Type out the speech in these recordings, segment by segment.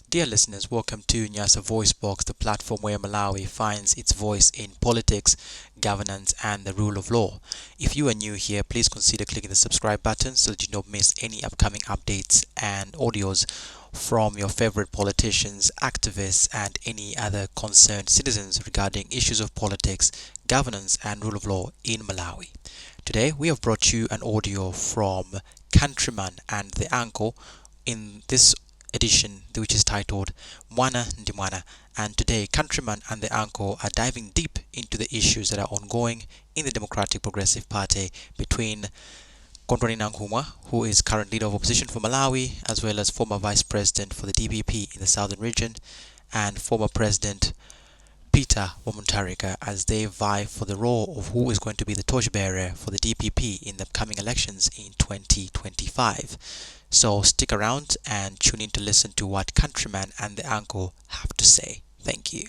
Dear listeners, welcome to Nyasa VoiceBox, the platform where Malawi finds its voice in politics, governance, and the rule of law. If you are new here, please consider clicking the subscribe button so that you don't miss any upcoming updates and audios from your favorite politicians, activists, and any other concerned citizens regarding issues of politics, governance, and rule of law in Malawi. Today, we have brought you an audio from Countryman and the Uncle in this edition, which is titled Mwana, and today Countryman and the Uncle are diving deep into the issues that are ongoing in the Democratic Progressive Party between Kondwani Nakhumwa, who is current leader of opposition for Malawi, as well as former vice president for the DPP in the southern region, and former president Peter Mutharika, as they vie for the role of who is going to be the torchbearer for the DPP in the coming elections in 2025. So stick around and tune in to listen to what Countryman and the Uncle have to say. Thank you.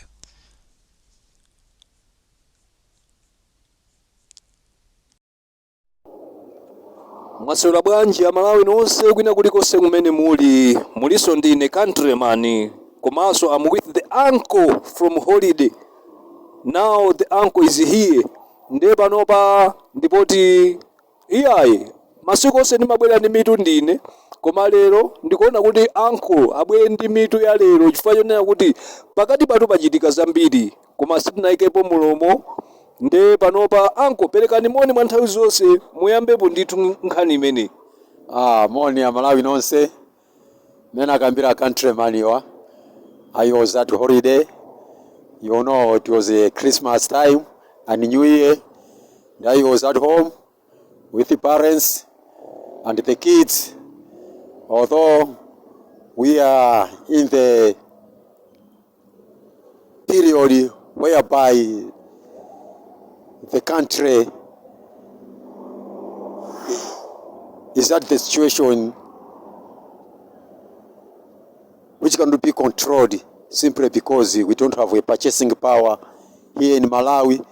Mwasula bwanji Amalawi nonse kwina kulikonse kumene muliso ndine Countryman komanso I'm with the uncle from holiday. Now the uncle is here. Nde panopa ndipoti iyayi masiku onse ndimabwera ndi mitu ndine, koma lero ndikuona kuti uncle abwere ndi mitu ya lero chifukwa chonena kuti pakati patu pachitika zambiri koma sitinayikepo mulomo. Nde panopa uncle perekani moni mwa nthawi zonse, muyambepo ndithu nkhani imene. Moni Amalawi nonse. Mena akambira Countryman iwa. I was at holiday. You know, it was a Christmas time and New Year. And I was at home with the parents and the kids. Although we are in the period whereby the country is at the situation which cannot be controlled simply because we don't have a purchasing power here in Malawi.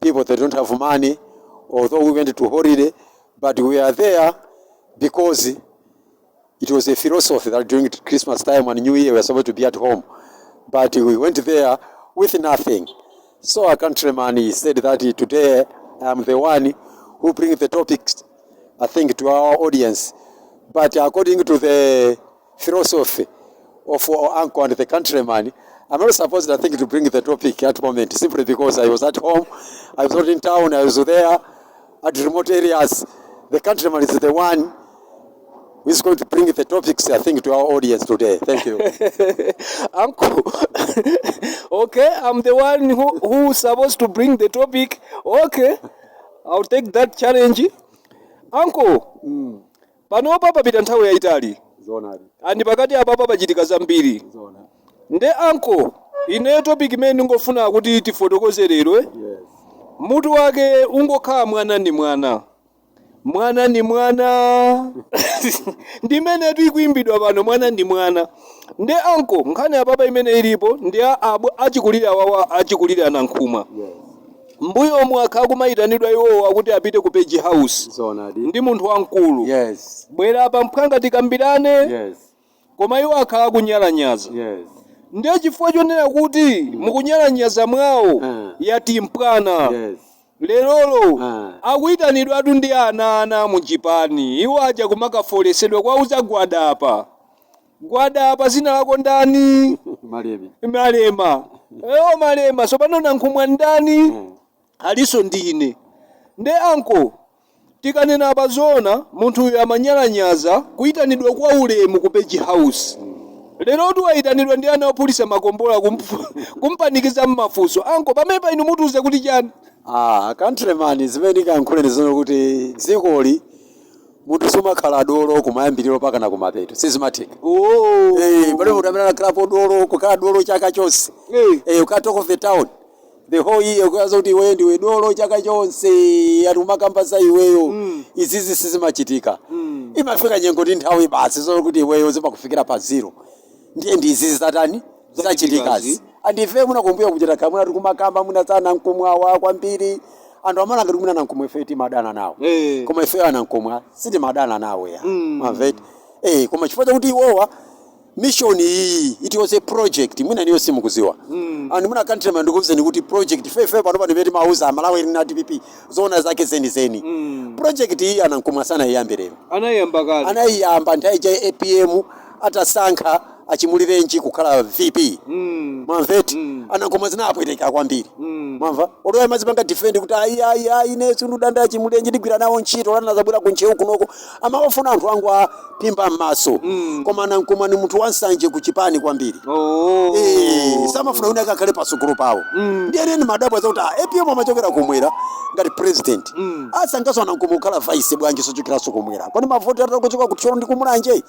People, they don't have money, although we went to holiday, but we are there because it was a philosophy that during Christmas time and New Year we are supposed to be at home. But we went there with nothing. So our Countryman said that today I am the one who brings the topics, I think, to our audience. But according to the philosophy of our uncle and the Countryman, I'm not supposed, I think, to bring the topic at the moment, simply because I was at home, I was not in town, I was there at remote areas. The Countryman is the one who is going to bring the topics, I think, to our audience today. Thank you. Uncle, okay, I'm the one who's supposed to bring the topic. Okay, I'll take that challenge. Uncle, panopa papita nthawi yaitali. Andi pakati apapa pachitika zambiri. Nde uncle, ine topic imene ngofuna kuti tifotokoze lero. Yes. Mutu wake ungokhala mwana ndi mwana. Mwana ndi mwana. Ndimene tikuimbidwa pano mwana ndi mwana. Nde uncle, nkhani apapa imene ilipo ndi achikulira wawa achikulira Nakhumwa. Yes. Mbuyo mwakha kumayitanidwa iwowa kuti apite ku page house. Ndi munthu wamkulu. Yes. Bwera apa mphanga tikambirane. Yes. Koma iwo akhala kunyalanyaza. Yes. Ndiye chifukwa chonena kuti mukunyalanyaza mwawo yati mpwana. Yes. Lerolo akuyitanidwa atu ndi ana mu chipani. Iwo aja kumakafolesedwa kwauza gwada apa zina lako ndani? Malema. Malema. So pano Nakhumwa ndani? Aliso ndine. Nde uncle, tikanena apa zona munthu uyu amanyalanyaza kuyitanidwa kwa ulemu ku page house. Lero tu ayitanidwa ndi ana ophulisa makombola kumpanikiza mmafuso. Uncle, pamene inu mutuze kuti chani? Countryman, zimene kankhuleni zono kuti dzikoli munthu sumakhala dolo kumayambiriro paka na kumapeto. Sizimatheka. Pale munthu amene anakhala dolo kukhala dolo chaka chonse. Ukati talk of the town. The whole year kuyaza kuti iwe ndiwe dolo chaka chonse atumakambasa iweyo. Izizi sizimachitika. Imafika nyengo ndi nthawi basi zono kuti iweyo zimakufikira pa zero. Ndiye ndi izizi zatani? Zachitikazi. Andife munakumbuya kuchita kamuna tikumakamba munasana Nakhumwa kwambiri. Andu amana ngati kumuna Nakhumwa ife timadana nawo. Koma ife ana Nakhumwa siti madana nawo ya. Maveti. Koma chifukwa kuti iwowa mission iyi it was a project mwina niyo simukuziwa and muna countryman ndikuvuzeni kuti project fefe pano pano veti mauza Malawi na DPP zona zake zeni project iyi Nakhumwa sana iyambe lero anayamba kale anayamba nthawi cha APM atasankha achimulirenji kukhala VP mwamveti Nakhumwa zinapweteka kwambiri mwamva odoya mazipanga defend kuti ayi ine sindudanda achimulirenji ndigwira nawo ntchito lana zabwera kunchewu kunoko amawafuna anthu angu apimba m'maso koma Nakhumwa ni munthu wansanje ku chipani kwambiri samafuna kuti akakhale pasukulu pawo ndiye ni madabwa zakuti APM amachokera kumwera ngati president asangaso Nakhumwa kukhala vice bwanji sochokeraso kumwera kwani mavoti atakuchoka kutcholo ndi kumulanje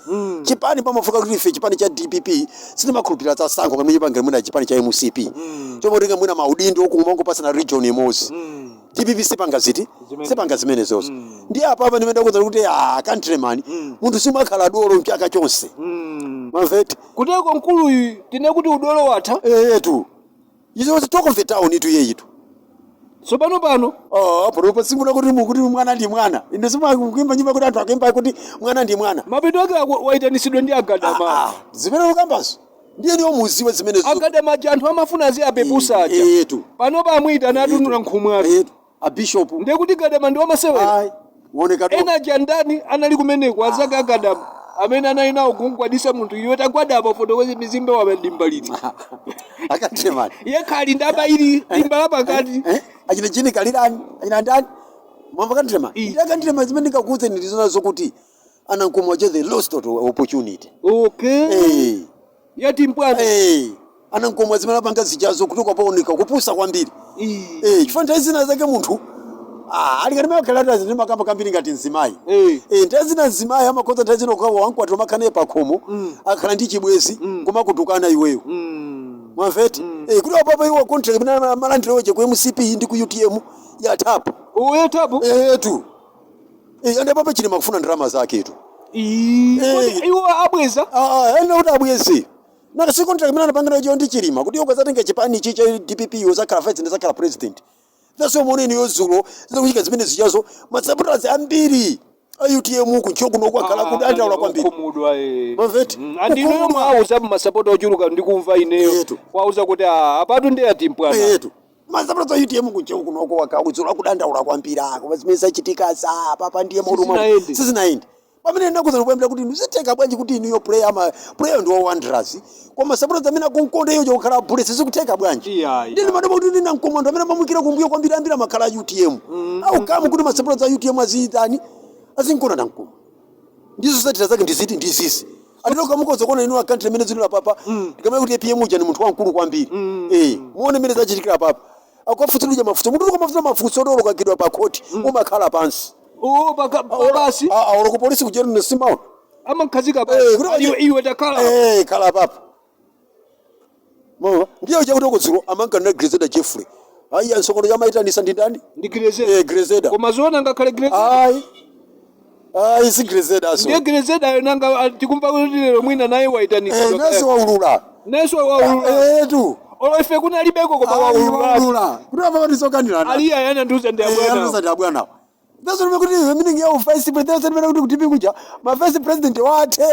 chipani pamafuka kuti ife chipani cha DPP sitimakhulupirira za sankho kamwe chipangire mwina chipani cha MCP chomotenga mwina maudindo okumwango pasana region imodzi DPP sipanga zimene zonse ndiye apa ndimene ndakuza kuti countryman munthu simakhala dolo mchaka chonse mwamveti kuteko mkulu tine kuti udolo watha tu izo talk of the town itu yeyitu so pano pano singuna kuti mwana ndi mwana inde simakuimba nyimba kuti anthu akaimba kuti mwana ndi mwana mapito ake waitanisidwe ndi agadama zimene ukambazo ndiye niwo muziwe zimene agadama anthu amafuna aziapepusa aja pano pamwita natunula Nakhumwa a bishop ndiye kuti gadama ndi wamasewera woneka energy andani anali kumeneko azaka agadama amene anali nawo kungwadisa munthu iwe tagwadama fotokoze mizimbe wamedimbaliti countryman yekhali ndaba ili dimbala pakati achine chini kalirani achina ndani mwamva countryman countryman zimene ndikakuze ndizona zokuti Nakhumwa the lost opportunity yati mpwana Nakhumwa zimene apanga zichazo kuti kwapaoneka kupusa kwambiri chifana zina zake munthu alikanima kalata zine makamba kambiri ngati nzimayi ndazina nzimayi amakoza ndazina kwa wankwatira makhane pakhomo akhala ndi chibwezi koma kutukana iweyo mwamveti kuti apapa iwo contract bina malandire weje ku MCP ndi ku UTM ya tap tapo tu ande papa chini makufuna ndrama zake tu iwo abweza ene kuti abwezi naka si contract bina napangana weje ndi chilima kuti ukazatenge chipani chi cha DPP uzakhala vice ndi zakhala president that's why moneni yozulo zikuchika zimene zichazo masapoters ambiri UTM kuncho kuno kwakhala kuti andaula kwambiri mwamveti andino mwauza masapota ochuluka ndikumva ineyo wauza kuti apatu ndi ati mpwana masapota UTM kuncho kuno kwakhala kudandaula kwambiri ako zimene zachitika papa ndiye moruma sizinaende pamene ndakuza kupembera kuti niziteka bwanji kuti iniyo player ndi wanderers koma sapota amene akunkonda iyo chokhala bullet sizikuteka bwanji ndine madabo kuti Nakhumwa amene mamukira kumbuyo kwambiri ambira makhala UTM au kama kuti masapota za UTM azitani azinkona Nakhumwa ndizo zatira zake ndizisi atinoka mukoza kona inu country mene zinu papa ndikamaya kuti APM uja ni munthu wankulu kwambiri muone mene zachitikira papa akwafutsirija mafuso munthu kamafusa mafuso dolo kagidwa pa court umakhala pansi basi olo ku polisi kujera ne simaona amakhazika pa iwe takhala khala papa ndiyo chakuti okudziro amanka na Griseda Jeffrey nsokolo yamaitanisa ndi ndani ndi Griseda koma zona ngakhale Griseda si Griseda so ndiye Griseda yonanga tikumva kuti lero mwina naye waitanisa neso waulula tu oloife kuna libeko koma waulula kuti apa ndisokanira aliya yana nduza ndi abwana that's what kuti meaning ya vice president kuti tipi kuja ma vice president wathe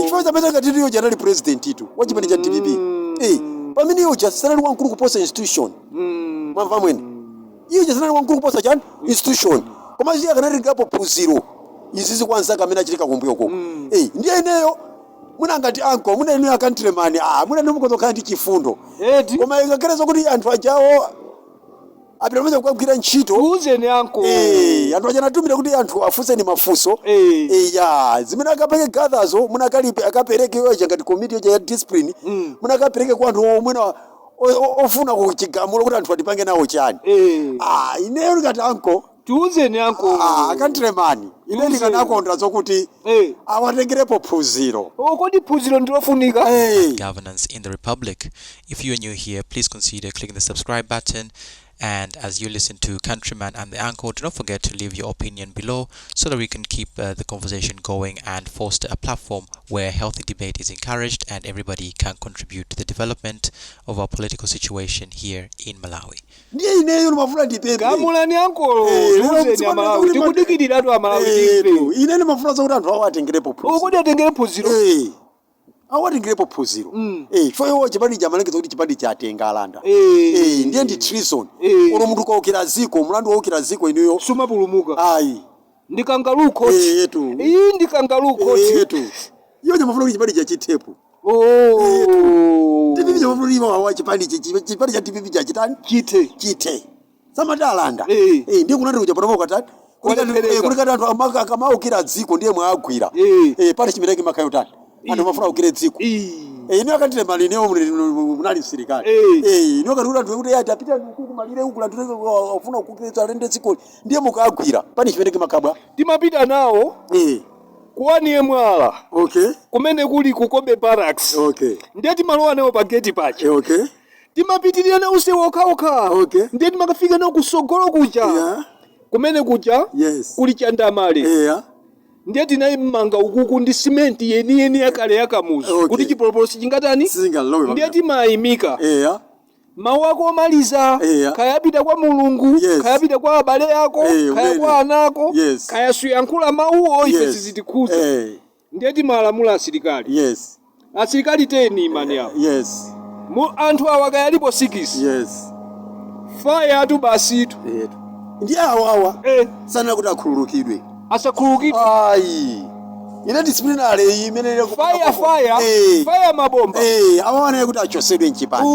chifukwa pesa ngati ndiyo general president itu wachipani cha DPP pamene iyo chasanali wankulu kuposa institution mwamva mwene iyo chasanali wankulu kuposa chani institution koma ziya kanali ngapo phunziro izizi kwanza kamene achitika kumbuyo koko ndiye ineyo muna ngati anko muna inu ya countryman muna ndimukoza khala ndi chifundo koma ingakherezo kuti anthu ajawo apiramaza kugwira ntchito uzeni anko anthu achanatumira kuti anthu afunse ni mafunso zimene akapeke gatherzo munakalipe akapereke yoja ngati committee ya discipline munakapereke kwa anthu omwena ofuna kuchigamulo kuti anthu atipange nawo chani ineyo ngati anko tiuzeni anko countryman ine ndikanakonda zokuti awatengerepo phunziro kodi phunziro ndilofunika governance in the republic. If you are new here, please consider clicking the subscribe button And as you listen to Countryman and the Anchor, do not forget to leave your opinion below so that we can keep the conversation going and foster a platform where healthy debate is encouraged and everybody can contribute to the development of our political situation here in Malawi. Ndiye ineyo mafuna ndipepe. Kamulani ankolo, uzeni Amalawi, tikudikirira tu Amalawi ndipe. Inene mafuna za kuti anthu awo atengerepo phunziro. Ukudi atengerepo ziro. Awatengerepo phunziro. Chifukwa chipani chamalengeza kuti chipani chatenga alanda. Ndiye ndi treason. Olo munthu kaukira ziko, mulandu waukira ziko ineyo. Sumapulumuka. Ayi. Ndikangaluko. Yetu. Iyi ndikangaluko. Yetu. Iyo nyamafuna kuti chipani chachitepo. Tipipi chapafuna iwa wa chipani cha tipipi chachitani? Chite. Samata alanda. Ndiye kunati kuja panomo katati. Kulikati anthu akamaukira dziko ndiye mwagwira. Pali chimereke makayotani. Anthu mafuna ukire dziko. Ino akatile maline munali msirikali. Ino akati anthu kuti atapita ku malire huku lanthu afuna kukira rende dziko ndiye mukagwira. Pani chimereke makabwa. Timapita nawo. Kuwani Mwala. Kumene kuli kukobe barracks. Ndiye timalowa nawo pa gate pache. Timapitirira nawo se woka. Ndiye timakafika nawo kusogolo kuja. Kumene kuja kuli chandamale. Ndiye tinayi mmanga ukuku ndi cement yeni yakale yakamuzi. Kuti chipolopolo chingatani? Ndiye timayimika. Mawu ako omaliza, kayapita kwa Mulungu, kayapita kwa abale yako, kaya kwa anako, kaya suyankhula mawuwo ife sizitikhuza. Ndiye timalamula asilikali. Asilikali 10 imani yawo. Anthu awa kayalipo 6. Fire atu basitu. Ndiye awawa. Sana kuti akhululukidwe. Asakhululukidwe. Ayi. Ine disciplinary imene fire mabomba. Awawana kuti achosedwe nchipani.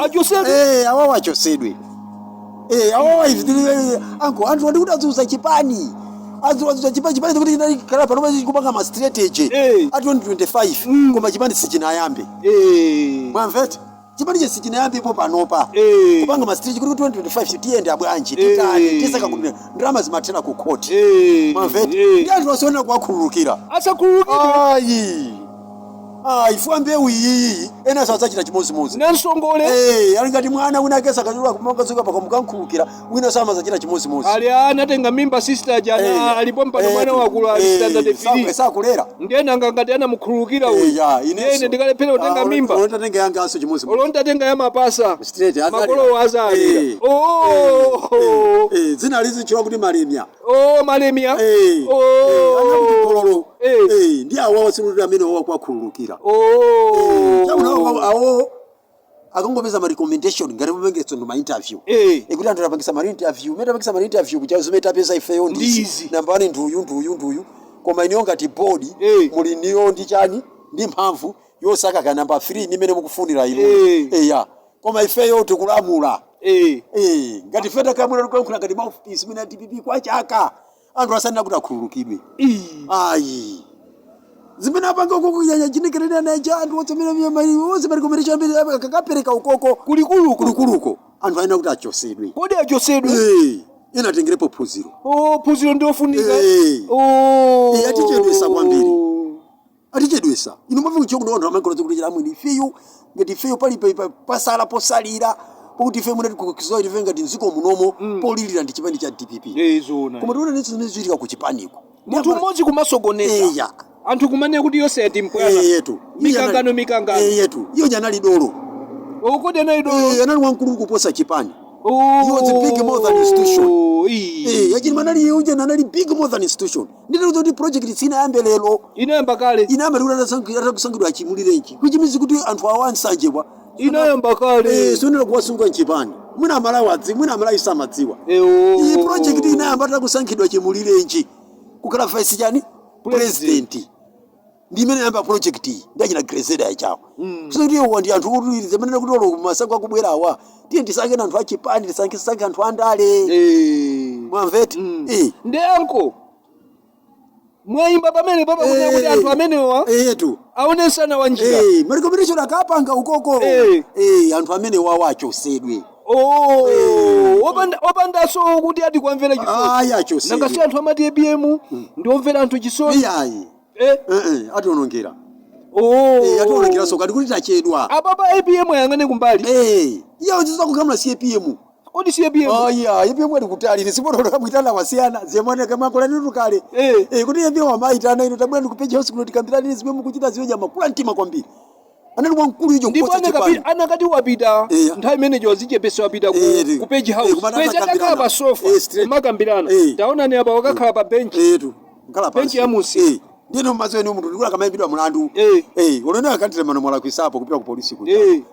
Achosedwe. Awawa achosedwe. Awawa ifitire anko anthu ndi kuti azuza chipani. Azuza chipani kuti inali kala pano kupanga ma strategy. At 2025 koma chipani sichinayambe. Mwamvete? Chipani che sichinayambe ipo panopa. Kupanga ma strategy kuti 2025 tiyende abwanji titani tisaka kuti drama zimatena ku court. Mwamvete? Ndi anthu asiona kwakhululukira. Asakhululukidwe. Ifu ambewu iyi ena sazachita chimodzimodzi. Nansongole. Ali ngati mwana wina kesa kachulwa kumakazuka pakamukankhulukira wina samazachita chimodzimodzi. Ali anatenga mimba sister jana alipo mpano mwana wakulu ali standard 3. Sakulera. Ndiye nanga ngati anamukhululukira uyu. Ine ndikalephera utenga mimba. Olontatenga yanga aso chimodzimodzi. Olontatenga ya mapasa. Makolo azali. Zina lizi chiwa kuti malemia. Malemia. Ndiye awawa sinulira amene wawa kwakhululukira. Awo akangopeza ma recommendation ngati mupengetso no ma interview. Ekuti anthu apangisa ma interview, apangisa ma interview kuja zimeta pesa ifeyo ndizi. Namba 1 nduyu. Koma iniyo ngati board muli niyo ndi chani ndi mphamvu yosaka ka namba 3 nimene mukufunira ilo. Koma ifeyo tikulamula. Ngati feta kamwe kuyankhula ngati mouthpiece mina TPP kwa chaka. Anthu asana kuti akhululukidwe. Ayi. Zimene apanga ukoko yachinekerera na anthu otsemera miyamari wose bari komere chambere akapereka ukoko kulikuluko anthu aina kuti achosedwe. Kodi achosedwe? Ina atengerepo phunziro. Phunziro ndofunika. Atichedwesa kwambiri. Atichedwesa. Ino mavuko chokuno anthu amakola kuti amwe ni feyo ngati feyo pali pasala posalira pokuti feyo munati kukizoa ife ngati nziko munomo polilira ndi chipani cha DPP. Zona. Koma tiona netsi zimene zichitika ku chipaniko. Munthu mmodzi kumasogoneza. Anthu kumane kuti yose yatimpwana. Yetu. Mikangano. Yetu. Iyo janali dolo. Kodi anali dolo. Anali wankulu kuposa chipani. He was big more than institution. Yachini manali yuje nanali big more than institution. Ndilo kuti project sina yambe lelo. Inayamba kale. Inayamba kuti kusangidwa achimulirenji. Kuchimizi kuti anthu awansanjewa. Inayamba kale. Sonera kuwasungwa nchipani. Mwina Malawi, mwina Malawi samadziwa. Iyi project inayamba kusankhidwa chimulirenji. Kukala vice chani? President. Ndimene yamba project iyi ndachina greseda yachawo. So ndiye wandi anthu kuti zemene kuti olo masango akubwera awa. Ndiye ndisange anthu achipani, ndisange anthu andale. Mwamveti? Ndiye anko. Mwayimba pamene papa kuti anthu amenewa. Yetu. Aonesana wanjira. Recommendation akapanga ukoko. Anthu amene wawachosedwe. Opanda so kuti ati kwamvera chisoni. Achosedwe. Nangasi anthu amati EBM ndiomvera anthu chisoni. Atonongera. Atolekera soka ndikuti tachedwa. Apapa APM yangane kumbali. Iyo uziza kukamla CPM. Kodi CPM? APM ali kutali nisipotoka kamwitana wasiyana zemane kama kola nitukale. Kuti APM amaitana ino tabwana ndikupeja house kuno tikambirana nisimu kuchita ziweja makula ntima kwambiri. Anali kwa mkulu hiyo kuposa chipani. Anakati wapita nthawi manager wazichepesa wapita ku page house. Page atakhala pa sofa makambirana. Taona ni apa wakakhala pa bench. Bench ya musi. Ndino mazweni umuntu ndikula kama ibidwa mulandu. Unono akantire mano mwala kwisapo kupita ku polisi kuti.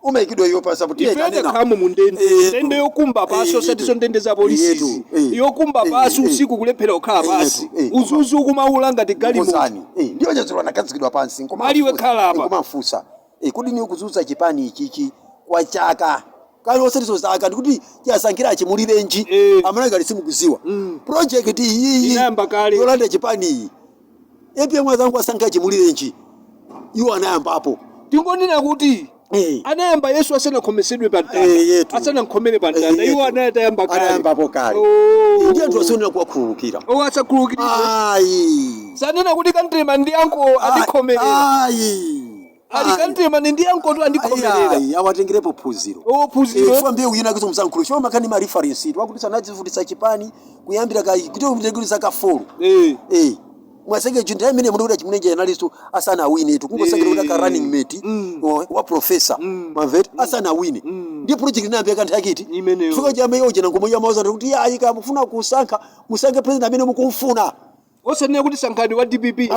Umaikidwa iyo pa sabuti kanena. Khamu mundende. Ndende yokumba paso satiso ndende za polisi. Yokumba paso usiku kulephera okhala pasi. Uzuzu kumaula ngati galimo. Ndiyo nyazirwa nakazikidwa pansi. Maliwe khala apa. Kumafusa. Kudi ni ukuzuza chipani ichichi kwa chaka. Kali osetizo zaka ndikuti chisankho chimulirenji. Amana gali simukuziwa. Project iyi inamba kale. Yolanda chipani. APM wazangu asankha chimulirenji. Iwo anayamba hapo. Tingonena kuti anayamba Yesu asana khomesedwe pantanda. Asana nkhomere pantanda. Iwo anayamba kale. Anayamba hapo kale. Ndiye nthu asonera kuwakhululukira. Asakhululukira. Sanena kuti kantrema ndi anko adikhomerera. Alikantrema ndi anko tu andikhomerera. Awatengerepo phunziro. Phunziro. Ifo mbe uyina kuzo msankhulo. Shoma makani ma reference. Wakuti sanadzivutisa chipani kuyambira kuti umtegulisa ka 4. Mwasenge junda mene munoda chimuneje analisto asana awine tu kungosangira kuti ka running mate wa professor mavet asana awine ndi project inambe kanthakiti fika jama yoje nangomoya mauza kuti ayika mufuna kusankha musange president amene mukumfuna osanene kuti sankhani wa DPP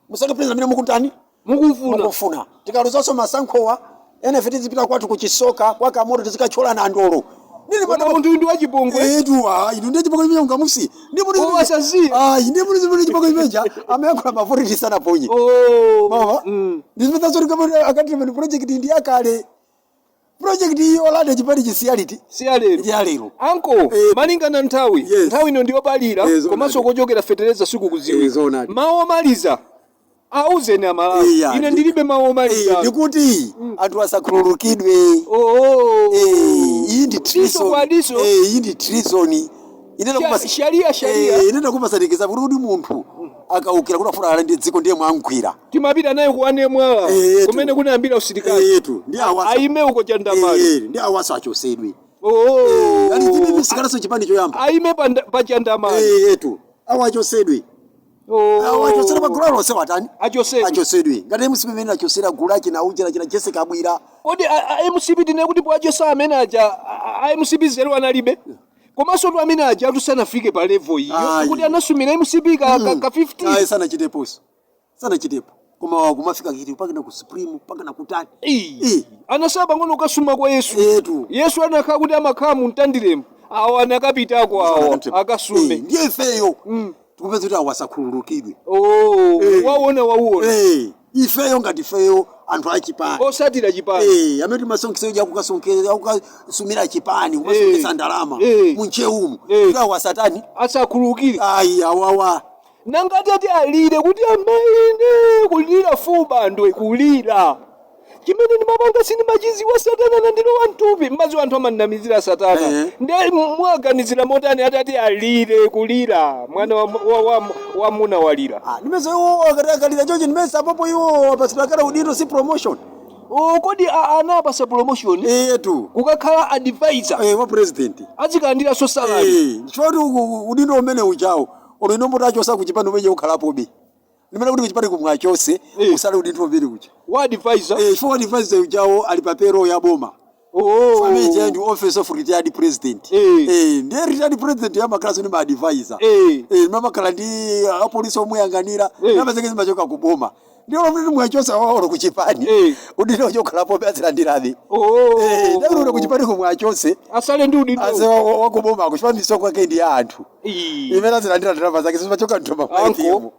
musange president amene mukutani mukufuna tikaluzaso masankhowa ene fiti zipita kwatu kuchisoka kwa kamoto tizikachola na ndolo nini bana muntu ndi wachipongwe inu ndi chipongwe imenya ungamusi ndi muri wasazi ndi muri zimene chipongwe imenya ameyakhula mavoti sana ponye mama ndizipita zori kama akati project ndi yakale project iyo lade chipani chisiality siyalero anko malingana nthawi ino ndiyo balira komanso kochokera fetereza siku kuziwe mawo maliza auzeni Amalawi ine ndilibe mawo maliza ndikuti anthu asakhululukidwe iyi ndi treason iyi ndi treason sharia inenda kupasanikisa kuti munthu akaukira kuti afuna alande dziko ndiye mwangwira timapita naye kuwane mwala kumene kunayambira usilikali ndi awasa aime uko chandamali ndi awasa achosedwe yani tibi sikalaso chipani choyamba aime pa chandamali awachosedwe awachosedwe magulalo se watani achosedwe ngati musipimene achosera gulaki na ujira china chese kabwira kodi MCP tine kuti bwachosa amene aja MCP zero analibe komanso tu amene aja tusanafike pa level iyo kuti anasumira MCP ka 50 sana chitepo koma kumafika kiti pakana ku supreme pakana kutani anasaba ngono kasuma kwa Yesu anakha kuti amakhala mu mtandiremo awo anakapitako awo akasume ndiye ifeyo tukupeza kuti awasakhululukidwe waona ifeyo ngati ifeyo anthu achipani osatira chipani amene masonkhezo ja kukasumira chipani kumasongesa ndalama muncheumu kuti awasatani asakhululukire awawa nangati ati alire kuti amaine kulira fuba ndwe kulira chimene ni mabanga sini machiziwa satana na ndilo wantupi mbazi wanthu amanamizira satana ndiye mwaganizira motani ati alire kulira mwana wa muna walira nimeze akalira choche nimese apopo iwo apasikala udito si promotion kodi anapasa promotion kukakhala advisor wa president azikandira so salary choti udito umene uchawo olonombo tachosa kuchipano meje ukhalapobe nimene kuti kuchipani kumwachose usale udito mbiri kucha wa advisor for advisor uchawo ali papero ya boma family and office of retired president ndiye retired president yamakhala ni ma advisor mamakhala ndi apolisi omweyanganira namazenge zimachoka kuboma ndio kuti mwachosa wao kuchipani udito chokhalapo bazilandirabe ndio kuchipani kumwachose asale ndi udito ase wakuboma akuchipani soko kwake ndi anthu imene zilandira ndalama zake zimachoka ntoma anko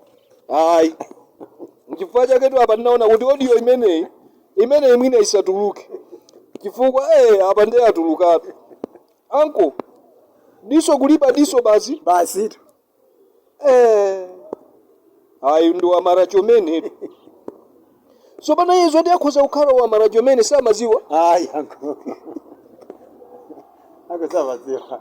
chifukwa chake tu apa ndinaona kuti audio imene imwina isatuluke chifukwa apa ndiye atulukabe anko diso kulipa diso basi ayi ndo amarachomene so bana yezo ndi akhoza ukhala wa amarachomene samaziwa anko sabaziwa